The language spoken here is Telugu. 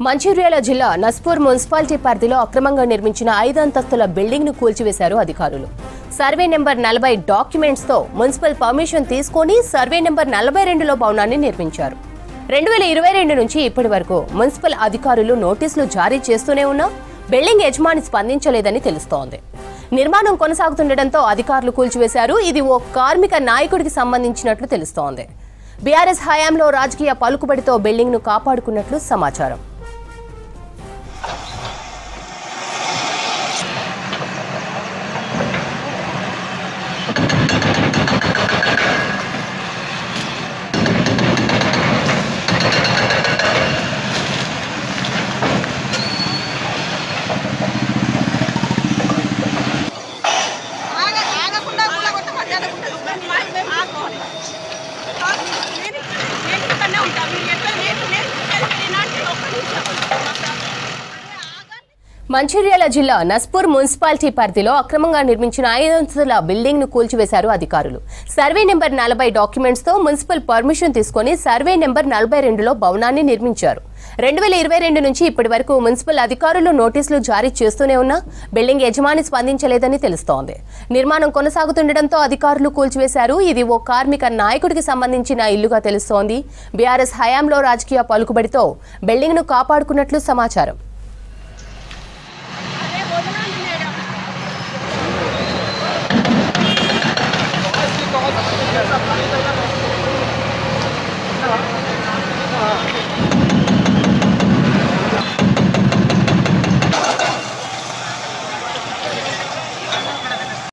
మంచిర్యాల జిల్లా నస్పూర్ మున్సిపాలిటీ పరిధిలో అక్రమంగా నిర్మించిన 5 అంతస్తుల బిల్డింగ్ ను కూల్చివేశారు అధికారులు. సర్వే నెంబర్ 40 డాక్యుమెంట్స్ తో మున్సిపల్ పర్మిషన్ తీసుకొని సర్వే నెంబర్ 42లో భవనాన్ని నిర్మించారు. 2022 నుంచి ఇప్పటి వరకు మున్సిపల్ అధికారులు నోటీసులు జారీ చేస్తూనే ఉన్నా బిల్డింగ్ యజమాని స్పందించలేదని తెలుస్తోంది. నిర్మాణం కొనసాగుతుండటంతో అధికారులు కూల్చివేశారు. ఇది ఓ కార్మిక నాయకుడికి సంబంధించినట్లు తెలుస్తోంది. బీఆర్ఎస్ హయాంలో రాజకీయ పలుకుబడితో బిల్డింగ్ ను కాపాడుకున్నట్లు సమాచారం. మంచిర్యాల జిల్లా నస్పూర్ మున్సిపాలిటీ పరిధిలో అక్రమంగా నిర్మించిన 5 అంతస్తుల బిల్డింగ్ ను కూల్చివేశారు అధికారులు. సర్వే నెంబర్ 40 డాక్యుమెంట్స్ తో మున్సిపల్ పర్మిషన్ తీసుకుని సర్వే నెంబర్ 42లో భవనాన్ని నిర్మించారు. 2022 నుంచి ఇప్పటి వరకు మున్సిపల్ అధికారులు నోటీసులు జారీ చేస్తూనే ఉన్నా బిల్డింగ్ యజమాని స్పందించలేదని తెలుస్తోంది. నిర్మాణం కొనసాగుతుండటంతో అధికారులు కూల్చివేశారు. ఇది ఓ కార్మిక నాయకుడికి సంబంధించిన ఇల్లుగా తెలుస్తోంది. బీఆర్ఎస్ హయాంలో రాజకీయ పలుకుబడితో బిల్డింగ్ ను కాపాడుకున్నట్లు సమాచారం.